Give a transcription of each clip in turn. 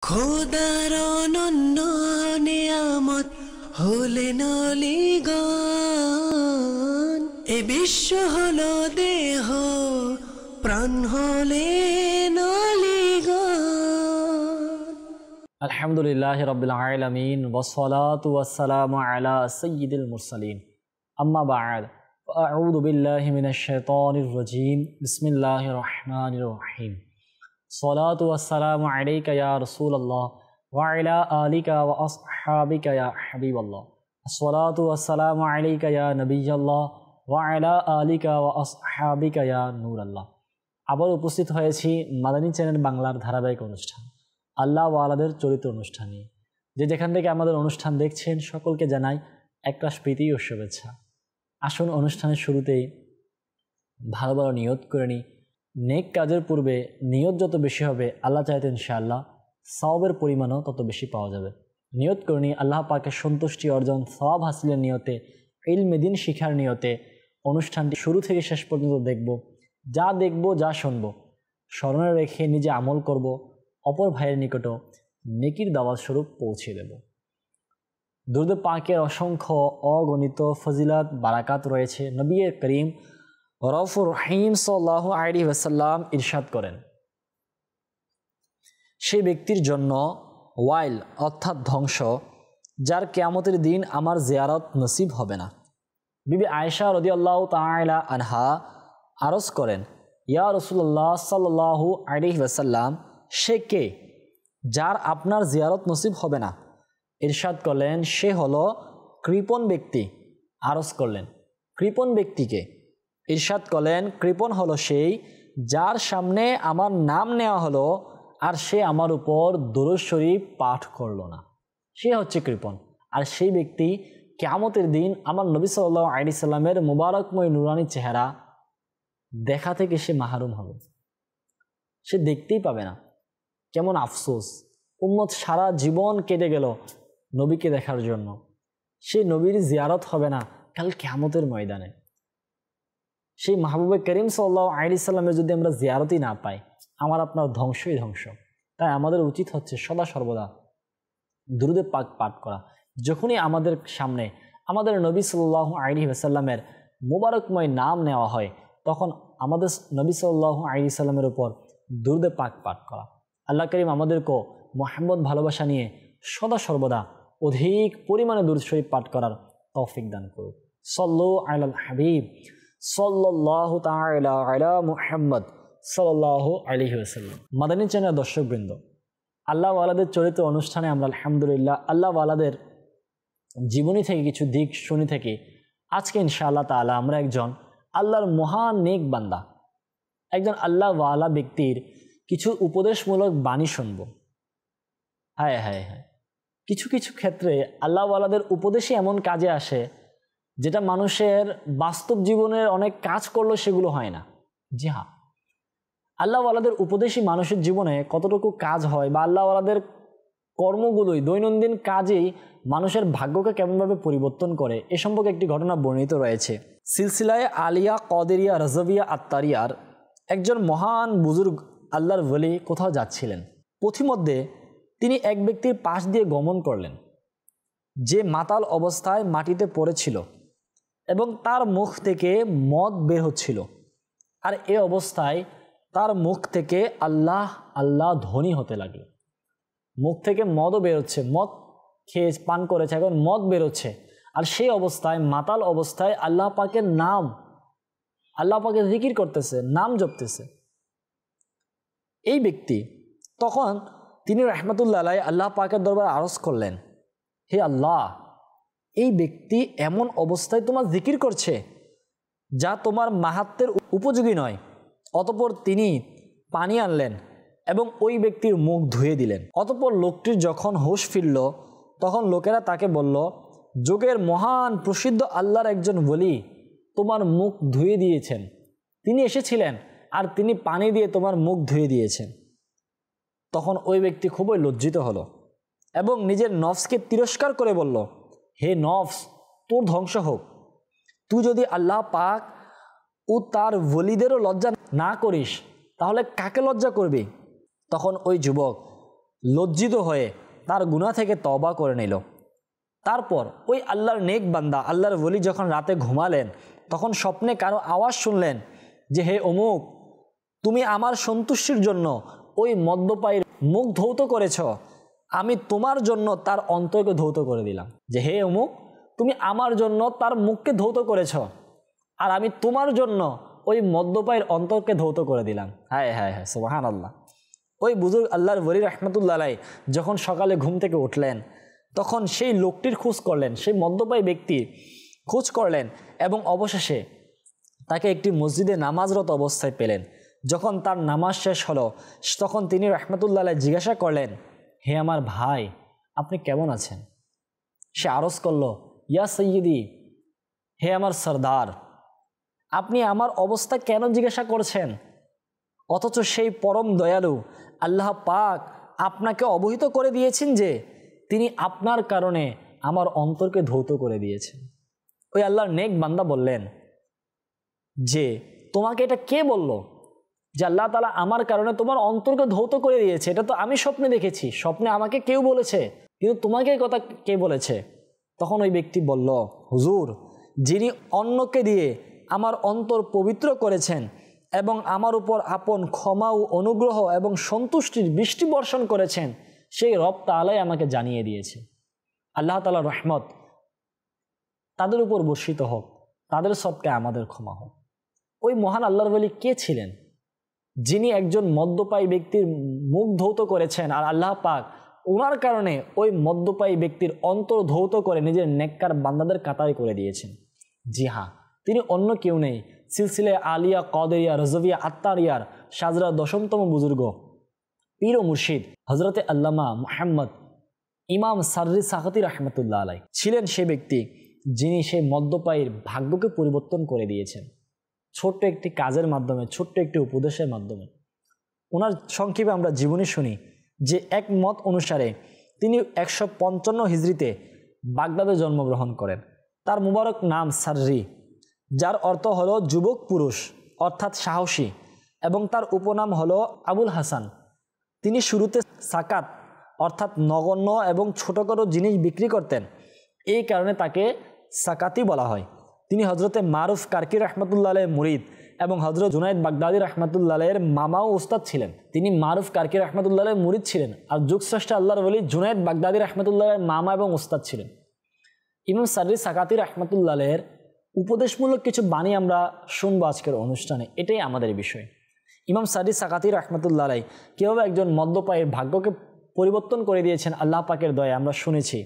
খোদার অনন্য নিয়ামত হলেন অলিগণ, এ বিশ্ব হলো দেহ, প্রাণ হলেন অলিগণ। আলহামদুলিল্লাহি রাব্বিল আলামিন ওয়াসসালাতু ওয়াসসালামু আলা সাইয়্যিদিল মুরসালিন, আম্মা বা'দ, আউযু বিল্লাহি মিনাশ শাইতানির রাজীম, বিসমিল্লাহির রহমানির রহিম। সালাতু ওয়াসসালামু আলাইকা ইয়া রাসূলুল্লাহ ওয়া আলা আলিকা ওয়া আসহাবিকা ইয়া হাবিবাল্লাহ। আসসালাতু ওয়াসসালামু আলাইকা ইয়া নবিয়াল্লাহ ওয়া আলা আলিকা ওয়া আসহাবিকা ইয়া নূরাল্লাহ। আবার উপস্থিত হয়েছি মাদানী চ্যানেল বাংলার ধারাবাহিক অনুষ্ঠান আল্লাহ ওয়ালাদের চরিত্র অনুষ্ঠানে। যেখান থেকে আমাদের অনুষ্ঠান দেখছেন সকলকে জানাই একটা প্রীতি ও শুভেচ্ছা। আসুন অনুষ্ঠানের শুরুতেই ভালো ভালো নিয়ত করে নিই। নেক কাজের পূর্বে নিয়ত যত বেশি হবে আল্লাহ চাইতে ইনশাআল্লাহ সওয়াবের পরিমাণও তত বেশি পাওয়া যাবে। নিয়ত করে নিই আল্লাহ পাকের সন্তুষ্টি অর্জন, সওয়াব হাসিলের নিয়তে, ইলমে দ্বীন শিখার নিয়তে অনুষ্ঠানটি শুরু থেকে শেষ পর্যন্ত দেখব। যা শুনব স্মরণে রেখে নিজে আমল করব, অপর ভাইয়ের নিকটও নেকির দাওয়াত স্বরূপ পৌঁছে দেব। দুরূদ পাকের অসংখ্য অগণিত ফজিলত বারাকাত রয়েছে। নবী করিম রউফুর রহিম সাল্লাল্লাহু আলাইহি ওয়াসাল্লাম ইরশাদ করেন, সেই ব্যক্তির জন্য ওয়াইল অর্থাৎ ধ্বংস, যার কিয়ামতের দিন আমার জিয়ারত নসিব হবে না। বিবি আয়েশা রাদিয়াল্লাহু তাআলা আনহা আরজ করেন, ইয়া রাসূলুল্লাহ সাল্লাল্লাহু আলাইহি ওয়াসাল্লাম, সে কে যার আপনার জিয়ারত নসিব হবে না? ইরশাদ করলেন, সে হলো কৃপণ ব্যক্তি। আরজ করলেন, কৃপণ ব্যক্তিকে? ইরশাদ করলেন, কৃপণ হলো সেই যার সামনে আমার নাম নেওয়া হলো আর সে আমার উপর দুরূদ শরীফ পাঠ করলো না, সে হচ্ছে কৃপণ। আর সেই ব্যক্তি কিয়ামতের দিন আমার নবী সাল্লাল্লাহু আলাইহি সাল্লামের মুবারকময় নুরানি চেহারা দেখা থেকে সে মাহরুম হবে, সে দেখতেই পাবে না। কেমন আফসোস! উম্মত সারা জীবন কেটে গেল নবীকে দেখার জন্য, সেই নবীর জিয়ারত হবে না কাল কিয়ামতের ময়দানে। সেই মাহবুবে করিম সাল্লাল্লাহু আলাইহি সাল্লামের যদি আমরা জিয়ারতই না পাই, আমার আপনার ধ্বংসই ধ্বংস। তাই আমাদের উচিত হচ্ছে সদা সর্বদা দুরূদে পাক পাঠ করা। যখনই আমাদের সামনে আমাদের নবী সাল্লাল্লাহু আলাইহি ওয়াসাল্লামের মুবারকময় নাম নেওয়া হয়, তখন আমাদের নবী সাল্লাল্লাহু আলাইহি সাল্লামের উপর দুরূদে পাক পাঠ করা। আল্লাহ করিম আমাদেরকেও মুহাম্মদ ভালোবাসা নিয়ে সদা সর্বদা অধিক পরিমাণে দুরূদ শরীফ পাঠ করার তৌফিক দান করুন। সাল্লু আলাল হাবিব সাল্লাল্লাহু তাআলা আলা মুহাম্মদ সাল্লাল্লাহু আলাইহি ওয়াসাল্লাম। মাদানী চ্যানেল দর্শকবৃন্দ, আল্লাহ ওয়ালাদের চরিত্র অনুষ্ঠানে আমরা আলহামদুলিল্লাহ আল্লাহ ওয়ালাদের জীবনী থেকে কিছু দিক শুনি থেকে আজকে ইনশাআল্লাহ তাআলা আমরা একজন আল্লাহর মহান নেক বান্দা, একজন আল্লাহ ওয়ালা ব্যক্তির কিছু উপদেশমূলক বাণী শুনব। হায় হায় হায়, কিছু কিছু ক্ষেত্রে আল্লাহ ওয়ালাদের উপদেশই এমন কাজে আসে যেটা মানুষের বাস্তব জীবনের অনেক কাজ করলেও সেগুলো হয় না। জি হ্যাঁ, আল্লাহ ওয়ালাদের উপদেশই মানুষের জীবনে কতটুকু কাজ হয়, বা আল্লাহ ওয়ালাদের কর্মগুলোই দৈনন্দিন কাজেই মানুষের ভাগ্যকে কেমনভাবে পরিবর্তন করে, এ সম্পর্কে একটি ঘটনা বর্ণিত রয়েছে। সিলসিলায়ে আলিয়া কদেরিয়া রাজভিয়া আত্মারিয়ার একজন মহান বুজুর্গ আল্লাহর ওলি কোথাও যাচ্ছিলেন। পথিমধ্যে তিনি এক ব্যক্তির পাশ দিয়ে গমন করলেন, যে মাতাল অবস্থায় মাটিতে পড়েছিল এবং তার মুখ থেকে মদ বের হচ্ছিল। আর এ অবস্থায় তার মুখ থেকে আল্লাহ আল্লাহ ধ্বনি হতে লাগলো। মুখ থেকে মদও বেরোচ্ছে, মদ খেয়ে পান করেছে, এখন মদ বেরোচ্ছে। আর সেই অবস্থায় মাতাল অবস্থায় আল্লাহ পাকের নাম, আল্লাহ পাকের জিকির করতেছে, নাম জপতেছে এই ব্যক্তি। তখন তিনি রাহমাতুল্লাহ আলাইহি আল্লাহ পাকের দরবারে আরজ করলেন, হে আল্লাহ, এই ব্যক্তি এমন অবস্থায় তোমার জিকির করছে যা তোমার মাহাত্মের উপযোগী নয়। অতঃপর তিনি পানি আনলেন এবং ওই ব্যক্তির মুখ ধুয়ে দিলেন। অতঃপর লোকটির যখন হুঁশ ফিরল, তখন লোকেরা তাকে বলল, যুগের মহান প্রসিদ্ধ আল্লাহর একজন ওলি তোমার মুখ ধুয়ে দিয়েছেন, তিনি এসেছিলেন আর তিনি পানি দিয়ে তোমার মুখ ধুয়ে দিয়েছেন। তখন ওই ব্যক্তি খুবই লজ্জিত হলো এবং নিজের নফসকে তিরস্কার করে বলল, হে নফস, তোর ধ্বংস হোক। তুই যদি আল্লাহ পাক ও তার ওলিদেরও লজ্জা না করিস, তাহলে কাকে লজ্জা করবি? তখন ওই যুবক লজ্জিত হয়ে তার গুনাহ থেকে তওবা করে নিল। তারপর ওই আল্লাহর নেক বান্দা, আল্লাহর ওলি যখন রাতে ঘুমালেন, তখন স্বপ্নে কারো আওয়াজ শুনলেন যে, হে অমুক, তুমি আমার সন্তুষ্টির জন্য ওই মদ্যপায়ীর মুখ ধৌত করেছ, আমি তোমার জন্য তার অন্তরকে ধৌত করে দিলাম। যে হে অমুক, তুমি আমার জন্য তার মুখকে ধৌত করেছ, আর আমি তোমার জন্য ওই মদ্যপায়ীর অন্তরকে ধৌত করে দিলাম। হায় হায় হায়, সুবহানাল্লাহ। ওই বুজুর্গ আল্লাহর ওলি রাহমাতুল্লাহ আলাইহি যখন সকালে ঘুম থেকে উঠলেন, তখন সেই লোকটির খোঁজ করলেন, সেই মদ্যপায়ী ব্যক্তির খোঁজ করলেন, এবং অবশেষে তাকে একটি মসজিদে নামাজরত অবস্থায় পেলেন। যখন তার নামাজ শেষ হলো, তখন তিনি রাহমাতুল্লাহ আলাইহি জিজ্ঞাসা করলেন, হে আমার ভাই, আপনি কেমন আছেন? সে আরজ করল, ইয়া সৈয়দি, হে আমার সরদার, আপনি আমার অবস্থা কেন জিজ্ঞাসা করছেন? অথচ সেই পরম দয়ালু আল্লাহ পাক আপনাকে অবহিত করে দিয়েছেন যে তিনি আপনার কারণে আমার অন্তরকে ধৌত করে দিয়েছেন। ওই আল্লাহর নেক বান্দা বললেন যে, তোমাকে এটা কে বলল যে আল্লাহ তাআলা আমার কারণে তোমার অন্তরকে ধৌত করে দিয়েছে? এটা তো আমি স্বপ্নে দেখেছি, স্বপ্নে আমাকে কেউ বলেছে, কিন্তু তোমাকে এই কথা কে বলেছে? তখন ওই ব্যক্তি বলল, হুজুর, যিনি অন্যকে দিয়ে আমার অন্তর পবিত্র করেছেন এবং আমার উপর আপন ক্ষমা ও অনুগ্রহ এবং সন্তুষ্টির বৃষ্টি বর্ষণ করেছেন, সেই রব তাআলাই আমাকে জানিয়ে দিয়েছে। আল্লাহ তাআলার রহমত তাদের উপর বর্ষিত হোক, তাদের সবকে আমাদের ক্ষমা হোক। ওই মহান আল্লাহর ওলি কে ছিলেন যিনি একজন মদ্যপায়ী ব্যক্তির মুখ ধৌত করেছেন, আর আল্লাহ পাক ওনার কারণে ওই মদ্যপায়ী ব্যক্তির অন্তর ধৌত করে নিজের নেককার বান্দাদের কাতারে করে দিয়েছেন? জি হ্যাঁ, তিনি অন্য কেউ নেই, সিলসিলে আলিয়া কদরিয়া রজভিয়া আত্মারিয়ার সাজরা 10তম বুজুর্গ পীর ও মুর্শিদ হজরতে আল্লামা মুহাম্মদ ইমাম সাররি সাকাতি রাহমাতুল্লাহ আলাইহি ছিলেন সে ব্যক্তি যিনি সেই মদ্যপায়ীর ভাগ্যকে পরিবর্তন করে দিয়েছেন ছোট্ট একটি কাজের মাধ্যমে, ছোট্ট একটি উপদেশের মাধ্যমে। ওনার সংক্ষেপে আমরা জীবনী শুনি যে এক মত অনুসারে তিনি 155 হিজরিতে বাগদাদে জন্মগ্রহণ করেন। তার মুবারক নাম সাররি, যার অর্থ হলো যুবক পুরুষ অর্থাৎ সাহসী, এবং তার উপনাম হলো আবুল হাসান। তিনি শুরুতে সাকাত অর্থাৎ নগণ্য এবং ছোটোখাটো জিনিস বিক্রি করতেন, এই কারণে তাকে সাকাতি বলা হয়। তিনি হজরতে মারুফ কারকি রহমতুল্লাহ আলাইহির মুরিদ এবং হজরত জুনায়েদ বাগদাদি রহমতুল্লাহ আলাইহির মামা ও উস্তাদ ছিলেন। তিনি মারুফ কারকি রহমতুল্লাহ আলাইহির মুরিদ ছিলেন, আর যুগশ্রেষ্ঠ আল্লাহর ওলি জুনায়েদ বাগদাদি রহমতুল্লাহ আলাইহির মামা এবং উস্তাদ ছিলেন। ইমাম সাররি সাকাতি রহমতুল্লাহ আলাইহির উপদেশমূলক কিছু বাণী আমরা শুনবো আজকের অনুষ্ঠানে, এটাই আমাদের বিষয়। ইমাম সাররি সাকাতি রহমতুল্লাহ আলাইহি কীভাবে একজন মদ্যপায়ীর ভাগ্যকে পরিবর্তন করে দিয়েছেন আল্লাহ পাকের দয়ায় আমরা শুনেছি।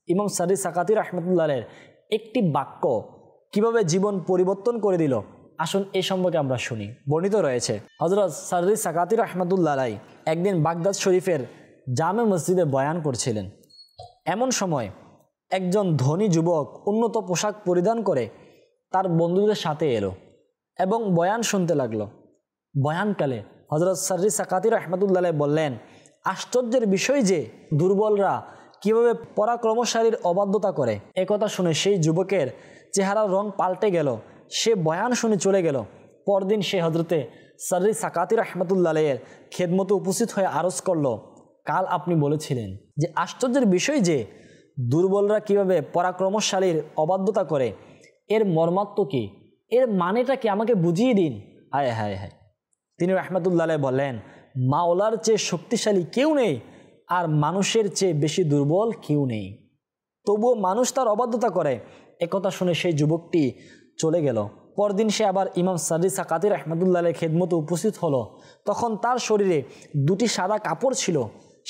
ইমাম সাররি সাকাতি রহমতুল্লাহ আলাইহির একটি বাক্য কিভাবে জীবন পরিবর্তন করে দিল, আসুন এই সম্পর্কে আমরা শুনি। বর্ণিত রয়েছে, হজরত সাররি সাকাতি রহমতুল্লাহ আলাইহি একদিন বাগদাদ শরীফের জামে মসজিদে বয়ান করছিলেন। এমন সময় একজন ধনী যুবক উন্নত পোশাক পরিধান করে তার বন্ধুদের সাথে এলো এবং বয়ান শুনতে লাগলো। বয়ানকালে হজরত সাররি সাকাতি রহমতুল্লাহ আলাইহি বললেন, আশ্চর্যের বিষয় যে দুর্বলরা কিভাবে পরাক্রমশালীর অবাধ্যতা করে। একথা শুনে সেই যুবকের চেহারার রং পাল্টে গেল, সে বয়ান শুনে চলে গেল। পরদিন সে হজরতে সাররি সাকাতি রহমতুল্লাহ আলাইহির খেদমতে উপস্থিত হয়ে আরজ করল, কাল আপনি বলেছিলেন যে আশ্চর্যের বিষয় যে দুর্বলরা কিভাবে পরাক্রমশালীর অবাধ্যতা করে, এর মর্মার্থ কি, এর মানেটা কি, আমাকে বুঝিয়ে দিন। হায় হায় হায়। তিনি রহমতুল্লাহ আলাইহি বললেন, মাওলার চেয়ে শক্তিশালী কেউ নেই আর মানুষের চেয়ে বেশি দুর্বল কেউ নেই, তবুও মানুষ তার অবাধ্যতা করে। একথা শুনে সেই যুবকটি চলে গেল। পরদিন সে আবার ইমাম সাররি সাকাতি রহমতুল্লাহ আলাইহির খেদমতে উপস্থিত হলো। তখন তার শরীরে দুটি সাদা কাপড় ছিল।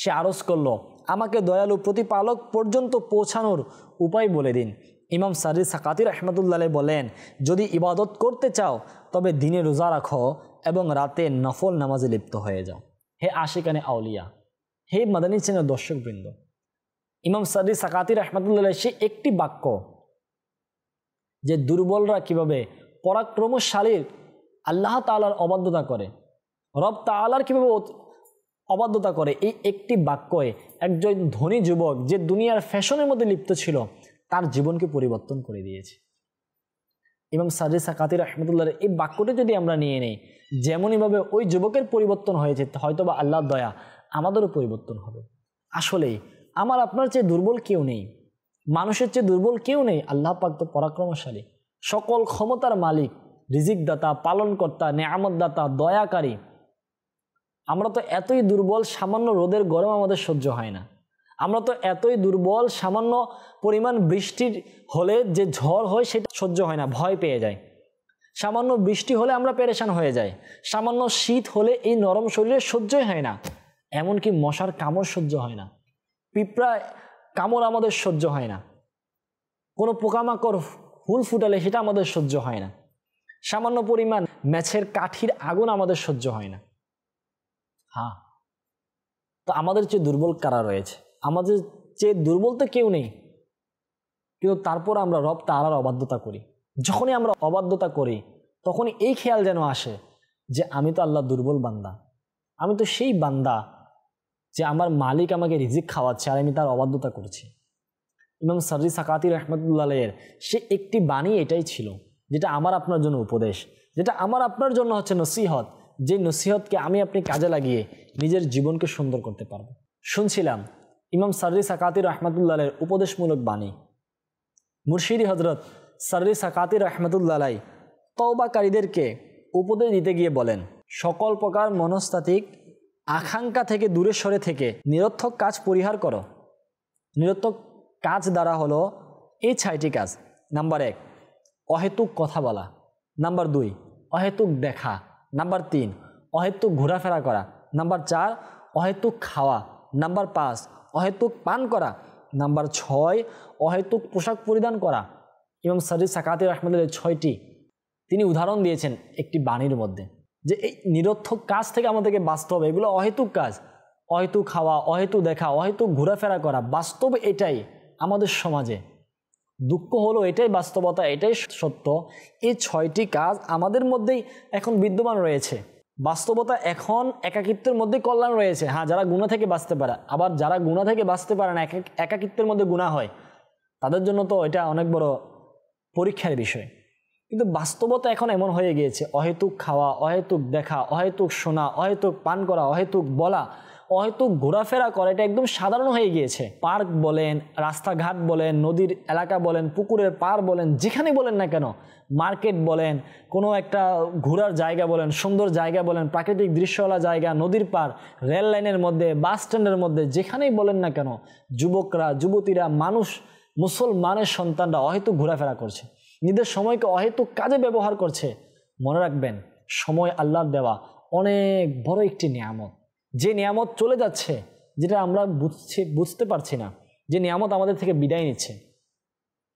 সে আরজ করল, আমাকে দয়ালু প্রতিপালক পর্যন্ত পৌঁছানোর উপায় বলে দিন। ইমাম সাররি সাকাতি রহমতুল্লাহ আলাইহি বলেন, যদি ইবাদত করতে চাও তবে দিনে রোজা রাখো এবং রাতে নফল নামাজে লিপ্ত হয়ে যাও। হে আশিকানে আউলিয়া, হে মাদানী চ্যানেল দর্শকবৃন্দ, ইমাম সাররি সাকাতি রহমতুল্লাহ আলাইহি সে একটি বাক্য যে দুর্বলরা কিভাবে পরাক্রমশালীর আল্লাহ তাআলার অবাধ্যতা করে, রব তাআলার কিভাবে অবাধ্যতা করে, এই একটি বাক্যে একজন ধনী যুবক যে দুনিয়ার ফ্যাশনের মধ্যে লিপ্ত ছিল তার জীবনকে পরিবর্তন করে দিয়েছে। ইমাম সাররি সাকাতি রহমতুল্লাহ এই বাক্যটি যদি আমরা নিয়ে নেই, যেমনইভাবে ওই যুবকের পরিবর্তন হয়েছে, হয়তোবা আল্লাহর দয়া আমাদেরও পরিবর্তন হবে। আসলেই আমার আপনার চেয়ে দুর্বল কেউ নেই, মানুষের চেয়ে দুর্বল কেউ নেই। আল্লাহ পাক তো পরাক্রমশালী, সকল ক্ষমতার মালিক, রিজিক দাতা, পালনকর্তা, নেয়ামত দাতা, দয়াকারী। আমরা তো এতই দুর্বল, সামান্য রোদের গরম আমাদের সহ্য হয় না। আমরা তো এতই দুর্বল, সামান্য পরিমাণ বৃষ্টির হলে যে ঝড় হয় সেটা সহ্য হয় না, ভয় পেয়ে যায়। সামান্য বৃষ্টি হলে আমরা পেরেশান হয়ে যাই। সামান্য শীত হলে এই নরম শরীরে সহ্যই হয় না। এমনকি মশার কামড় সহ্য হয় না, পিঁপড়া কামড় আমাদের সহ্য হয় না, কোনো পোকামাকড় ফুল ফুটালে সেটা আমাদের সহ্য হয় না, সামান্য পরিমাণ ম্যাচের কাঠির আগুন আমাদের সহ্য হয় না। হ্যাঁ, তো আমাদের চেয়ে দুর্বল কারা রয়েছে? আমাদের চেয়ে দুর্বল তো কেউ নেই, কিন্তু তারপর আমরা রব তাআলার অবাধ্যতা করি। যখনই আমরা অবাধ্যতা করি তখনই এই খেয়াল যেন আসে যে আমি তো আল্লাহ দুর্বল বান্দা, আমি তো সেই বান্দা যে আমার মালিক আমাকে রিজিক খাওয়াচ্ছে আর আমি তার অবাধ্যতা করছি। ইমাম সাররি সাকাতি রহমতুল্লাহ আলাইহির সে একটি বাণী এটাই ছিল, যেটা আমার আপনার জন্য উপদেশ, যেটা আমার আপনার জন্য হচ্ছে নসিহত, যে নসিহতকে আমি আপনি কাজে লাগিয়ে নিজের জীবনকে সুন্দর করতে পারবো। শুনছিলাম ইমাম সাররি সাকাতি রহমতুল্লাহ আলাইহির উপদেশমূলক বাণী। মুর্শিদি হজরত সাররি সাকাতি রহমতুল্লাহ আলাইহি তওবাকারীদেরকে উপদেশ দিতে গিয়ে বলেন, সকল প্রকার মনস্তাত্ত্বিক আকাঙ্ক্ষা থেকে দূরে সরে থেকে নিরর্থক কাজ পরিহার করো। নিরর্থক কাজ দ্বারা হলো এই 6টি কাজ। নাম্বার 1, অহেতুক কথা বলা। নাম্বার 2, অহেতুক দেখা। নাম্বার 3, অহেতুক ঘোরাফেরা করা। নাম্বার 4, অহেতুক খাওয়া। নাম্বার 5, অহেতুক পান করা। নাম্বার 6, অহেতুক পোশাক পরিধান করা। ইমাম সাররি সাকাতি রহমতুল্লাহ 6টি তিনি উদাহরণ দিয়েছেন একটি বাণীর মধ্যে, যে এই নিরর্থক কাজ থেকে আমাদেরকে বাঁচতে হবে। এগুলো অহেতুক কাজ, অহেতুক খাওয়া, অহেতুক দেখা, অহেতুক ঘোরাফেরা করা। বাস্তবে এটাই আমাদের সমাজে, দুঃখ হলো এটাই বাস্তবতা, এটাই সত্য। এই 6টি কাজ আমাদের মধ্যেই এখন বিদ্যমান রয়েছে। বাস্তবতা এখন একাকিত্বের মধ্যে কল্যাণ রয়েছে। হ্যাঁ, যারা গুনাহ থেকে বাঁচতে পারে, আবার যারা গুনাহ থেকে বাঁচতে পারে না, একাকিত্বের মধ্যে গুনাহ হয়, তাদের জন্য তো এটা অনেক বড় পরীক্ষার বিষয়। কিন্তু বাস্তবতা এখন এমন হয়ে গিয়েছে, অহেতুক খাওয়া, অহেতুক দেখা, অহেতুক শোনা, অহেতুক পান করা, অহেতুক বলা, অহেতুক ঘোরাফেরা করা, এটা একদম সাধারণ হয়ে গিয়েছে। পার্ক বলেন, রাস্তাঘাট বলেন, নদীর এলাকা বলেন, পুকুরের পাড় বলেন, যেখানে বলেন না কেন, মার্কেট বলেন, কোনো একটা ঘোরার জায়গা বলেন, সুন্দর জায়গা বলেন, প্রাকৃতিক দৃশ্যওয়ালা জায়গা, নদীর পাড়, রেল লাইনের মধ্যে, বাস স্ট্যান্ডের মধ্যে, যেখানেই বলেন না কেন, যুবকরা, যুবতীরা, মানুষ, মুসলমানের সন্তানরা অহেতুক ঘোরাফেরা করছে, নিজের সময়কে অহেতুক কাজে ব্যবহার করছে। মনে রাখবেন, সময় আল্লাহর দেওয়া অনেক বড় একটি নিয়ামত, যে নিয়ামত চলে যাচ্ছে, যেটা আমরা বুঝতে পারছি না, যে নিয়ামত আমাদের থেকে বিদায় নিচ্ছে।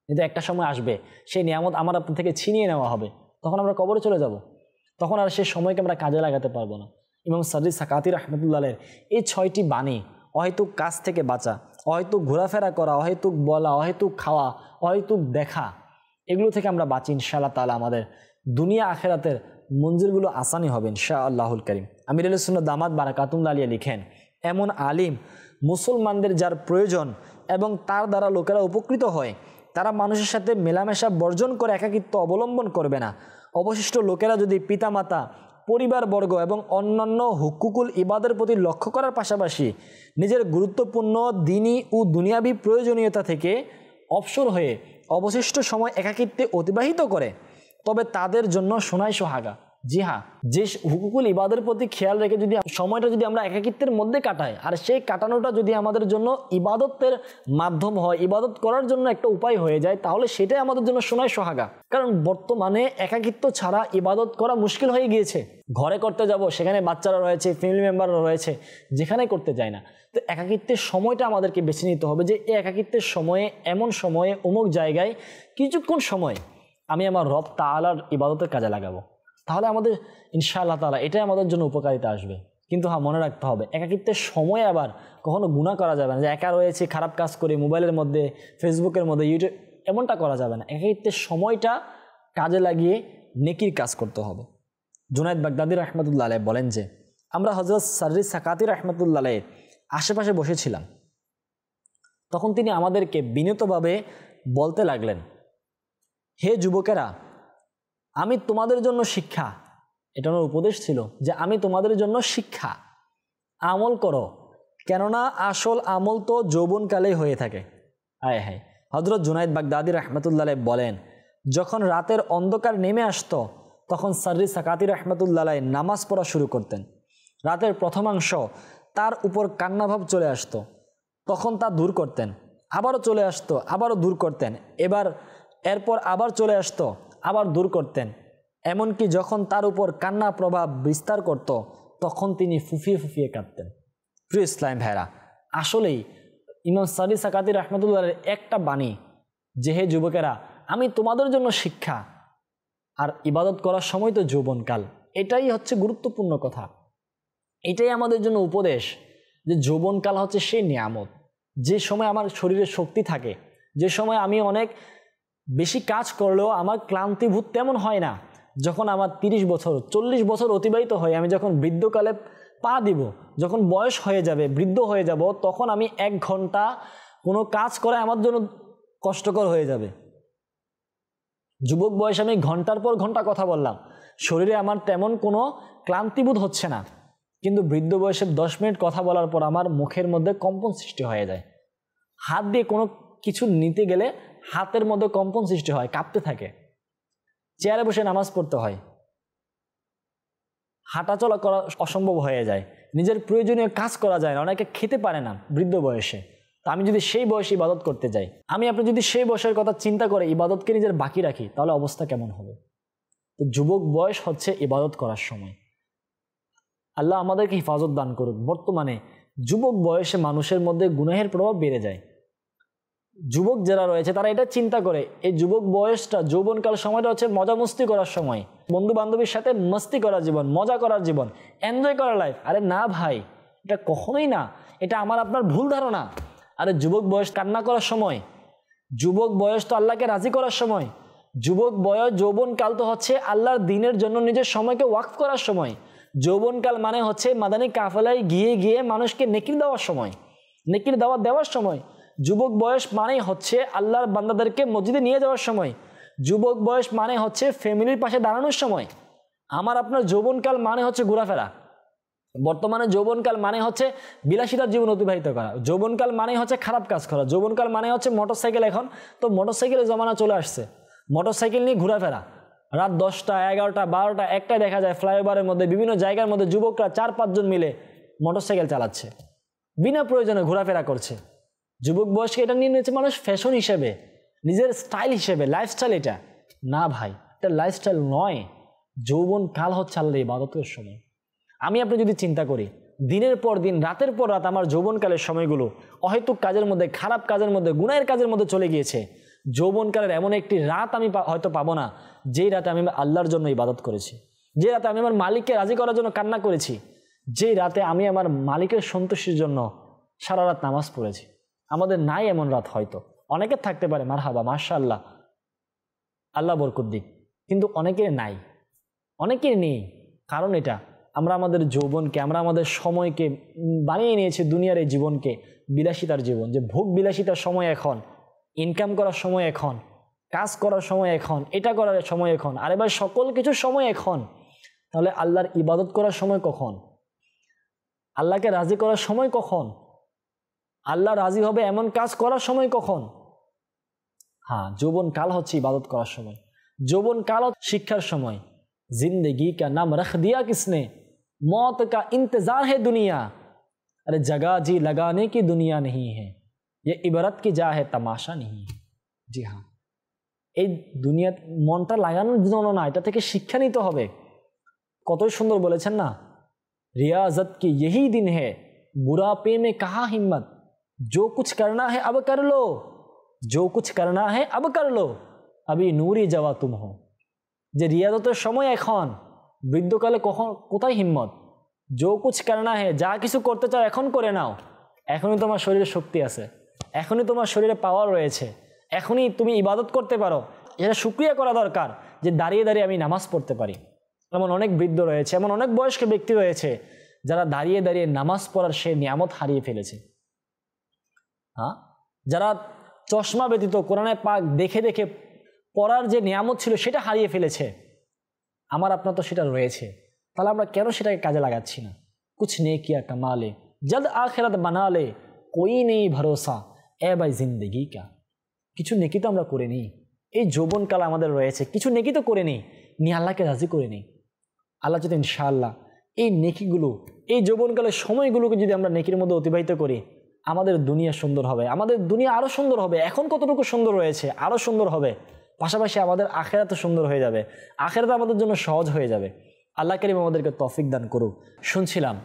কিন্তু একটা সময় আসবে সেই নিয়ামত আমার আপনার থেকে ছিনিয়ে নেওয়া হবে, তখন আমরা কবরে চলে যাব, তখন আর সেই সময়কে আমরা কাজে লাগাতে পারবো না। ইমাম সাররি সাকাতি রহমতুল্লাহ আলাইহির এই 6টি বাণী, অহেতুক কাজ থেকে বাঁচা, অহেতুক ঘোরাফেরা করা, অহেতুক বলা, অহেতুক খাওয়া, অহেতুক দেখা, এগুলো থেকে আমরা বাঁচি, ইনশাআল্লাহ তাআলা আমাদের দুনিয়া আখেরাতের মঞ্জিলগুলো আসানি হবে ইনশাআল্লাহুল কারীম। আমির আহলে সুন্নাত দামাত বারাকাতুহুল্লাহ আলাইহি লিখেন, এমন আলিম মুসলমানদের যার প্রয়োজন এবং তার দ্বারা লোকেরা উপকৃত হয়, তারা মানুষের সাথে মেলামেশা বর্জন করে একাকিত্ব অবলম্বন করবে না। অবশিষ্ট লোকেরা যদি পিতামাতা, পরিবারবর্গ এবং অন্যান্য হুকুকুল ইবাদের প্রতি লক্ষ্য করার পাশাপাশি নিজের গুরুত্বপূর্ণ দিনী ও দুনিয়াবী প্রয়োজনীয়তা থেকে অবসর হয়ে অবশিষ্ট সময় একাকিত্বে অতিবাহিত করে, তবে তাদের জন্য সোনাই সোহাগা। জি হ্যাঁ, যে হুকুকুল ইবাদের প্রতি খেয়াল রেখে যদি সময়টা যদি আমরা একাকিত্বের মধ্যে কাটাই, আর সেই কাটানোটা যদি আমাদের জন্য ইবাদতের মাধ্যম হয়, ইবাদত করার জন্য একটা উপায় হয়ে যায়, তাহলে সেটাই আমাদের জন্য সোনাই সোহাগা। কারণ বর্তমানে একাকিত্ব ছাড়া ইবাদত করা মুশকিল হয়ে গিয়েছে। ঘরে করতে যাব, সেখানে বাচ্চারা রয়েছে, ফ্যামিলি মেম্বাররা রয়েছে, যেখানে করতে যায় না। তো একাকিত্বের সময়টা আমাদেরকে বেছে নিতে হবে, যে এই একাকিত্বের সময়ে, এমন সময়ে, অমুক জায়গায় কিছুক্ষণ সময় আমি আমার রব তাআলার ইবাদতের কাজে লাগাবো, তাহলে আমাদের ইনশাআল্লাহ তাআলা এটাই আমাদের জন্য উপকারিতা আসবে। কিন্তু হ্যাঁ, মনে রাখতে হবে, একাকিত্বের সময় আবার কখনো গুনাহ করা যাবে না, যে একা রয়েছে খারাপ কাজ করে মোবাইলের মধ্যে, ফেসবুকের মধ্যে, ইউটিউব, এমনটা করা যাবে না। একাকিত্বের সময়টা কাজে লাগিয়ে নেকির কাজ করতে হবে। জুনায়েদ বাগদাদী রহমতুল্লাহ আলাইহি বলেন যে, আমরা হযরত সাররি সাকাতি রহমতুল্লাহ আলাইহির আশেপাশে বসেছিলাম, তখন তিনি আমাদেরকে বিনীতভাবে বলতে লাগলেন, হে যুবকেরা, আমি তোমাদের জন্য শিক্ষা, এটা ওনার উপদেশ ছিল যে আমি তোমাদের জন্য শিক্ষা, আমল করো, কেননা আসল আমল তো যৌবনকালেই হয়ে থাকে। আয় হায়, হযরত জুনাইদ বাগদাদি রাহমাতুল্লাহ আলাইহি বলেন, যখন রাতের অন্ধকার নেমে আসতো তখন সাররি সাকাতি রাহমাতুল্লাহ আলাইহি নামাজ পড়া শুরু করতেন। রাতের প্রথমাংশ তার উপর কান্নাভাব চলে আসতো, তখন তা দূর করতেন, আবারও চলে আসতো, আবারও দূর করতেন, এরপর আবার চলে আসতো, আবার দূর করতেন। এমনকি যখন তার উপর কান্না প্রভাব বিস্তার করত তখন তিনি ফুফিয়ে ফুফিয়ে কাঁদতেন। প্রিয় ইসলাম ভাইরা, আসলেই ইমাম সাররি সাকাতি রাহমাতুল্লাহর একটা বাণী যে, হে যুবকেরা, আমি তোমাদের জন্য শিক্ষা, আর ইবাদত করার সময় তো যৌবনকাল। এটাই হচ্ছে গুরুত্বপূর্ণ কথা, এটাই আমাদের জন্য উপদেশ যে যৌবনকাল হচ্ছে সেই নিয়ামত, যে সময় আমার শরীরে শক্তি থাকে, যে সময় আমি অনেক বেশি কাজ করলেও আমার ক্লান্তিবোধ তেমন হয় না। যখন আমার 30 বছর 40 বছর অতিবাহিত হয়, আমি যখন বৃদ্ধকালে পা দিব, যখন বয়স হয়ে যাবে, বৃদ্ধ হয়ে যাব, তখন আমি 1 ঘন্টা কোনো কাজ করা আমার জন্য কষ্টকর হয়ে যাবে। যুবক বয়সে আমি ঘন্টার পর ঘন্টা কথা বললাম, শরীরে আমার তেমন কোনো ক্লান্তিবোধ হচ্ছে না, কিন্তু বৃদ্ধ বয়সে 10 মিনিট কথা বলার পর আমার মুখের মধ্যে কম্পন সৃষ্টি হয়ে যায়। হাত দিয়ে কোনো কিছু নিতে গেলে হাতের মধ্যে কম্পন সৃষ্টি হয়, কাঁপতে থাকে। চেয়ারে বসে নামাজ পড়তে হয়, হাঁটাচলা করা অসম্ভব হয়ে যায়, নিজের প্রয়োজনীয় কাজ করা যায় না, অনেকে খেতে পারে না বৃদ্ধ বয়সে। তো আমি যদি সেই বয়সে ইবাদত করতে যাই, আপনি যদি সেই বয়সের কথা চিন্তা করে ইবাদতকে নিজের বাকি রাখি, তাহলে অবস্থা কেমন হবে? তো যুবক বয়স হচ্ছে ইবাদত করার সময়। আল্লাহ আমাদেরকে হিফাজত দান করুক। বর্তমানে যুবক বয়সে মানুষের মধ্যে গুনাহের প্রভাব বেড়ে যায়। যুবক যারা রয়েছে তারা এটা চিন্তা করে এই যুবক বয়সটা, যৌবনকাল সময়টা হচ্ছে মজা মস্তি করার সময়, বন্ধু বান্ধবীর সাথে মস্তি করার জীবন, মজা করার জীবন, এনজয় করার লাইফ। আরে না ভাই, এটা কখনোই না, এটা আমার আপনার ভুল ধারণা। আরে যুবক বয়স কান্না করার সময়, যুবক বয়স তো আল্লাহকে রাজি করার সময়, যুবক বয়স যৌবনকাল তো হচ্ছে আল্লাহর দ্বীনের জন্য নিজের সময়কে ওয়াকফ করার সময়। যৌবনকাল মানে হচ্ছে মাদানী কাফেলায় গিয়ে গিয়ে মানুষকে নেকির দেওয়ার সময়, নেকির দাওয়াত দেওয়ার সময়। যুবক বয়স মানে হচ্ছে আল্লাহর বান্দাদেরকে মসজিদে নিয়ে যাওয়ার সময়। যুবক বয়স মানে হচ্ছে ফ্যামিলির পাশে দাঁড়ানোর সময়। আমার আপনার যৌবনকাল মানে হচ্ছে ঘোরাফেরা। বর্তমানে যৌবনকাল মানে হচ্ছে বিলাসিতার জীবন অতিবাহিত করা। যৌবনকাল মানে হচ্ছে খারাপ কাজ করা। যৌবনকাল মানে হচ্ছে মোটরসাইকেল। এখন তো মোটরসাইকেলের জমানা চলে আসছে, মোটরসাইকেল নিয়ে ঘোরাফেরা। রাত 10টা, 11টা, 12টা, 1টায় দেখা যায় ফ্লাইওভারের মধ্যে বিভিন্ন জায়গার মধ্যে যুবকরা 4-5 জন মিলে মোটরসাইকেল চালাচ্ছে, বিনা প্রয়োজনে ঘোরাফেরা করছে। যুবক বয়সকে এটা নিয়ে নিয়েছে মানুষ ফ্যাশন হিসেবে, নিজের স্টাইল হিসেবে, লাইফস্টাইল। এটা না ভাই, এটা লাইফস্টাইল নয়। যৌবন কাল হচ্ছে আল্লাহর ইবাদতের সময়। আমি আপনি যদি চিন্তা করি, দিনের পর দিন, রাতের পর রাত আমার যৌবনকালের সময়গুলো অহেতুক কাজের মধ্যে, খারাপ কাজের মধ্যে, গুনাহের কাজের মধ্যে চলে গিয়েছে। যৌবনকালের এমন একটি রাত আমি হয়তো পাবো না যেই রাতে আমি আল্লাহর জন্য ইবাদত করেছি, যে রাতে আমি আমার মালিককে রাজি করার জন্য কান্না করেছি, যেই রাতে আমি আমার মালিকের সন্তুষ্টির জন্য সারা রাত নামাজ পড়েছি। আমাদের নাই এমন রাত, হয়তো অনেকের থাকতে পারে, মারহাবা, মাশাআল্লাহ, আল্লাহ বরকত দিক, কিন্তু অনেকের নাই, অনেকের নেই। কারণ এটা আমরা আমাদের যৌবনকে, আমরা আমাদের সময়কে বানিয়ে নিয়েছি দুনিয়ার এই জীবনকে বিলাসিতার জীবন, যে ভোগ বিলাসিতার সময় এখন, ইনকাম করার সময় এখন, কাজ করার সময় এখন, এটা করার সময় এখন। আরে ভাই, সকল কিছুর সময় এখন। তাহলে আল্লাহর ইবাদত করার সময় কখন? আল্লাহকে রাজি করার সময় কখন? আল্লাহ রাজি হবে এমন কাজ করার সময় কখন? হ্যাঁ, যৌবন কাল হচ্ছে ইবাদত করার সময়। যৌবন কাল শিক্ষার সময়। जिंदगी का नाम रख दिया किसने, मौत का इंतजार है दुनिया, अरे जगह जी लगाने की दुनिया नहीं है, ये इबरत की जा है, तमाशा नहीं है। জি হ্যাঁ, এই দুনিয়া মনটা লাগানোর জন্য না, এটা থেকে শিক্ষা নিতে হবে। কতই সুন্দর বলেছেন না, रियाजत की यही दिन है, बुढ़ापे में कहाँ हिम्मत, जो कुछ करना है अब कर लो, जो कुछ करना है अब कर लो, अभी नूरी जवा तुम हो। যে রিয়াজতের সময় এখন, বৃদ্ধকালে কখন, কোথায় হিম্মত? जो कुछ करना है, যা কিছু করতে চাও এখন করে নাও। এখনই তোমার শরীরে শক্তি আছে, এখনই তোমার শরীরে পাওয়ার রয়েছে, এখনই তুমি ইবাদত করতে পারো। এটা শুকরিয়া করা দরকার যে দাঁড়িয়ে দাঁড়িয়ে আমি নামাজ পড়তে পারি। এমন অনেক বৃদ্ধ রয়েছে, এমন অনেক বয়স্ক ব্যক্তি রয়েছে যারা দাঁড়িয়ে দাঁড়িয়ে নামাজ পড়ার সে নিয়ামত হারিয়ে ফেলেছে। হ্যাঁ, যারা চশমা ব্যতীত কোরআনে পাক দেখে দেখে পড়ার যে নিয়ামত ছিল সেটা হারিয়ে ফেলেছে। আমার আপনার তো সেটা রয়েছে, তাহলে আমরা কেন সেটাকে কাজে লাগাচ্ছি না? কুছ নেকিয়া কামালে जद आखिरत बना ले कोई नहीं भरोसा ए भाई जिंदगी का। কিছু নেকি তো আমরা করে নিই, এই যৌবনকাল আমাদের রয়েছে, কিছু নেকি তো করে নিই, নিয়ে আল্লাহকে রাজি করে নিই। আল্লাহ যদি ইনশাআল্লাহ এই নেকিগুলো, এই যৌবনকালের সময়গুলোকে যদি আমরা নেকির মধ্যে অতিবাহিত করি, আমাদের দুনিয়া সুন্দর হবে, আমাদের দুনিয়া আরও সুন্দর হবে। এখন কতটুকু সুন্দর রয়েছে, আরও সুন্দর হবে। পাশাপাশি আমাদের আখিরাত সুন্দর হয়ে যাবে, আখিরাত আমাদের জন্য সহজ হয়ে যাবে। আল্লাহ কারীম আমাদেরকে তৌফিক দান করুক। শুনছিলাম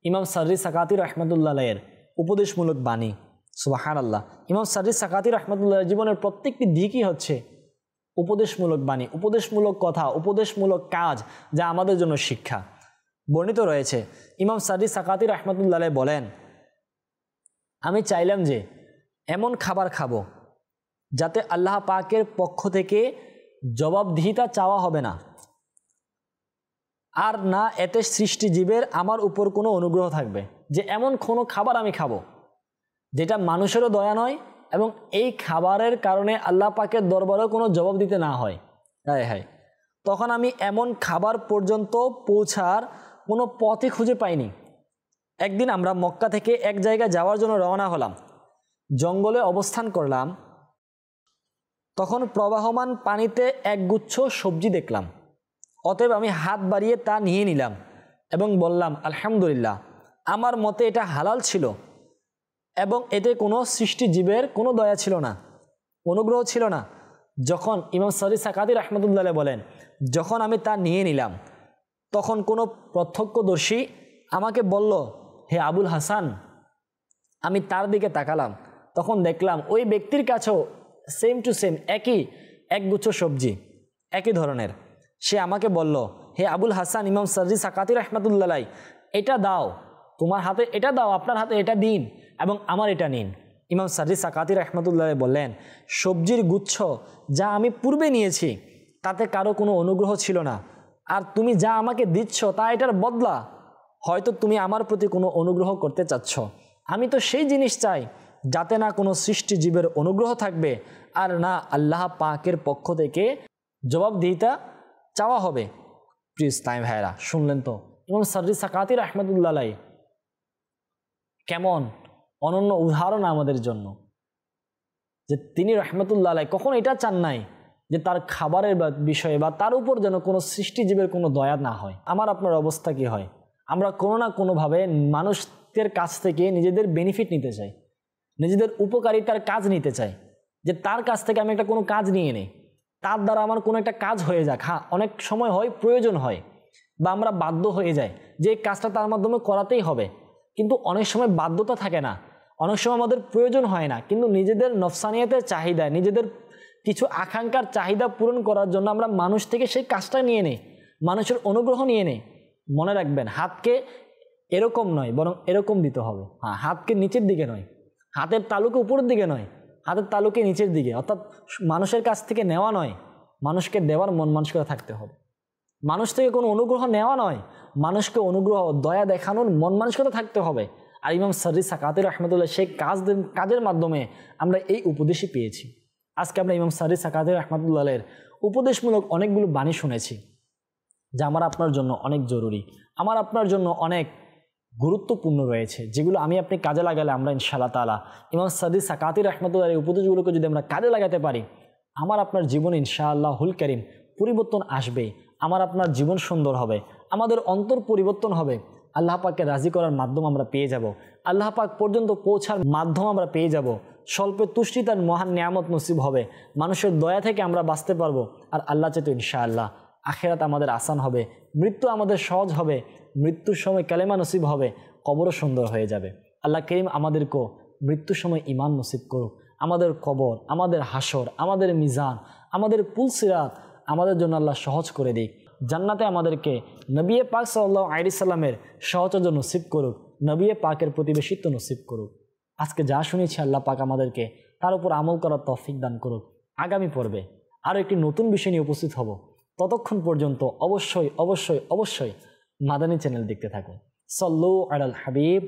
ইমাম সাররি সাকাতি রাহমাতুল্লাহ আলাইহির উপদেশমূলক বাণী। সুবহানাল্লাহ। ইমাম সাররি সাকাতি রাহমাতুল্লাহ জীবনের প্রত্যেকটি দিকই হচ্ছে উপদেশমূলক বাণী, উপদেশমূলক কথা, উপদেশমূলক কাজ, যা আমাদের জন্য শিক্ষা। বর্ণিত রয়েছে ইমাম সাররি সাকাতি রাহমাতুল্লাহ আলাইহি বলেন, আমি চাইলাম যে এমন খাবার খাবো যাতে আল্লাহ পাকের পক্ষ থেকে জবাবদিহিতা চাওয়া হবে না, আর না এতে সৃষ্টিজীবের আমার উপর কোনো অনুগ্রহ থাকবে। যে এমন কোনো খাবার আমি খাবো যেটা মানুষেরও দয়া নয় এবং এই খাবারের কারণে আল্লাহ পাকের দরবারেও কোনো জবাব দিতে না হয়। হ্যাঁ হ্যাঁ, তখন আমি এমন খাবার পর্যন্ত পৌঁছার কোনো পথই খুঁজে পাইনি। একদিন আমরা মক্কা থেকে এক জায়গায় যাওয়ার জন্য রওনা হলাম, জঙ্গলে অবস্থান করলাম। তখন প্রবাহমান পানিতে একগুচ্ছ সবজি দেখলাম। অতএব আমি হাত বাড়িয়ে তা নিয়ে নিলাম এবং বললাম, আলহামদুলিল্লাহ, আমার মতে এটা হালাল ছিল এবং এতে কোনো সৃষ্টিজীবের কোনো দয়া ছিল না, অনুগ্রহ ছিল না। যখন ইমাম সাররি সাকাতি রাহমাতুল্লাহ আলাইহি বলেন, যখন আমি তা নিয়ে নিলাম, তখন কোনো প্রত্যক্ষদর্শী আমাকে বলল, হে আবুল হাসান। আমি তার দিকে তাকালাম, তখন দেখলাম ওই ব্যক্তির কাছেও সেম টু সেম একই একগুচ্ছ সবজি, একই ধরনের। সে আমাকে বলল, হে আবুল হাসান, ইমাম সাররি সাকাতি রাহমাতুল্লাহ আলাইহি, এটা দাও, তোমার হাতে এটা দাও, আপনার হাতে এটা দিন এবং আমার এটা নিন। ইমাম সাররি সাকাতি রাহমাতুল্লাহ আলাইহি বললেন, সবজির গুচ্ছ যা আমি পূর্বে নিয়েছি তাতে কারো কোনো অনুগ্রহ ছিল না, আর তুমি যা আমাকে দিচ্ছ তা এটার বদলা। হয়তো তুমি আমার প্রতি কোনো অনুগ্রহ করতে চাচ্ছ। আমি তো সেই জিনিস চাই যাতে না কোনো সৃষ্টিজীবের অনুগ্রহ থাকবে আর না আল্লাহ পাকের পক্ষ থেকে জবাবদিহিতা চাওয়া হবে। প্রিয় ইসলামী ভাইরা, শুনলেন তো ইমাম সাররি সাকাতি রাহমাতুল্লাহ আলাইহি কেমন অনন্য উদাহরণ আমাদের জন্য, যে তিনি রাহমাতুল্লাহ আলাইহি কখনো এটা চান নাই যে তার খাবারের বিষয়ে বা তার উপর যেন কোনো সৃষ্টিজীবের কোনো দয়া না হয়। আমার আপনার অবস্থা কি হয়? আমরা কোনো না কোনোভাবে মানুষদের কাছ থেকে নিজেদের বেনিফিট নিতে চাই, নিজেদের উপকারিতার কাজ নিতে চাই, যে তার কাছ থেকে আমি একটা কোনো কাজ নিয়ে নিই, তার দ্বারা আমার কোনো একটা কাজ হয়ে যাক। হ্যাঁ, অনেক সময় হয় প্রয়োজন হয় বা আমরা বাধ্য হয়ে যাই যে এই কাজটা তার মাধ্যমে করাতেই হবে, কিন্তু অনেক সময় বাধ্যতা থাকে না, অনেক সময় আমাদের প্রয়োজন হয় না, কিন্তু নিজেদের নফসানিয়াতের চাহিদা, নিজেদের কিছু আকাঙ্ক্ষার চাহিদা পূরণ করার জন্য আমরা মানুষ থেকে সেই কাজটা নিয়ে নিই, মানুষের অনুগ্রহ নিয়ে নিই। মনে রাখবেন, হাতকে এরকম নয় বরং এরকম দিতে হবে। হ্যাঁ, হাতকে নিচের দিকে নয়, হাতের তালুকে উপরের দিকে নয়, হাতের তালুকে নিচের দিকে। অর্থাৎ মানুষের কাছ থেকে নেওয়া নয়, মানুষকে দেওয়ার মন মানসিকতা থাকতে হবে। মানুষ থেকে কোনো অনুগ্রহ নেওয়া নয়, মানুষকে অনুগ্রহ দয়া দেখানোর মন মানসিকতা থাকতে হবে। আর ইমাম সাররি সাকাতি রাহমাতুল্লাহ সেই কাজের মাধ্যমে আমরা এই উপদেশই পেয়েছি। আজকে আমরা ইমাম সাররি সাকাতি রাহমাতুল্লাহ এর উপদেশমূলক অনেকগুলো বাণী শুনেছি, যা আমার আপনার জন্য অনেক জরুরি, আমার আপনার জন্য অনেক গুরুত্বপূর্ণ রয়েছে, যেগুলো আমি আপনি কাজে লাগালে আমরা ইনশাআল্লাহ তাআলা ইমাম সাররি সাকাতি রাহমাতুল্লাহ এর উপদেশগুলোকে যদি আমরা কাজে লাগাতে পারি, আমার আপনার জীবনে ইনশাআল্লাহুল কারীম পরিবর্তন আসবে, আমার আপনার জীবন সুন্দর হবে, আমাদের অন্তর পরিবর্তন হবে, আল্লাহ পাককে রাজি করার মাধ্যম আমরা পেয়ে যাব, আল্লাহ পাক পর্যন্ত পৌঁছার মাধ্যম আমরা পেয়ে যাব, স্বল্পে তুষ্টি তার মহান নিয়ামত নসিব হবে, মানুষের দয়া থেকে আমরা বাঁচতে পারবো। আর আল্লাহ চাইতো ইনশাআল্লাহ আখিরাত আমাদের আসান হবে, মৃত্যু আমাদের সহজ হবে, মৃত্যুর সময় কালেমা নসিব হবে, কবরও সুন্দর হয়ে যাবে। আল্লাহ করিম আমাদেরকেও মৃত্যুর সময় ঈমান নসিব করুক, আমাদের কবর, আমাদের হাসর, আমাদের মিজান, আমাদের পুলসিরাত আমাদের জন্য আল্লাহ সহজ করে দিক। জান্নাতে আমাদেরকে নবী পাক সাল্লাল্লাহু আলাইহি সাল্লামের সহচর্য নসিব করুক, নবী পাকের প্রতিবেশিত্ব নসিব করুক। আজকে যা শুনেছি আল্লাহ পাক আমাদেরকে তার উপর আমল করার তৌফিক দান করুক। আগামী পর্বে আরও একটি নতুন বিষয় নিয়ে উপস্থিত হব। ততক্ষণ পর্যন্ত অবশ্যই অবশ্যই অবশ্যই মাদানী চ্যানেল দেখতে থাকুন। সাল্লু আলাল হাবিব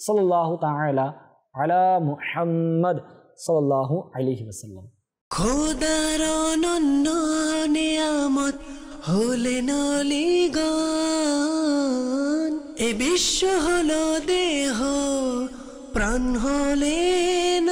সাল্লাল্লাহু তাআলা আলা মুহাম্মদ সাল্লাল্লাহু আলাইহি ওয়াসাল্লাম। খোদার অনন্য নিয়ামত হলেন অলিগণ। এ বিশ্ব হলো দেহ, প্রাণ হলেন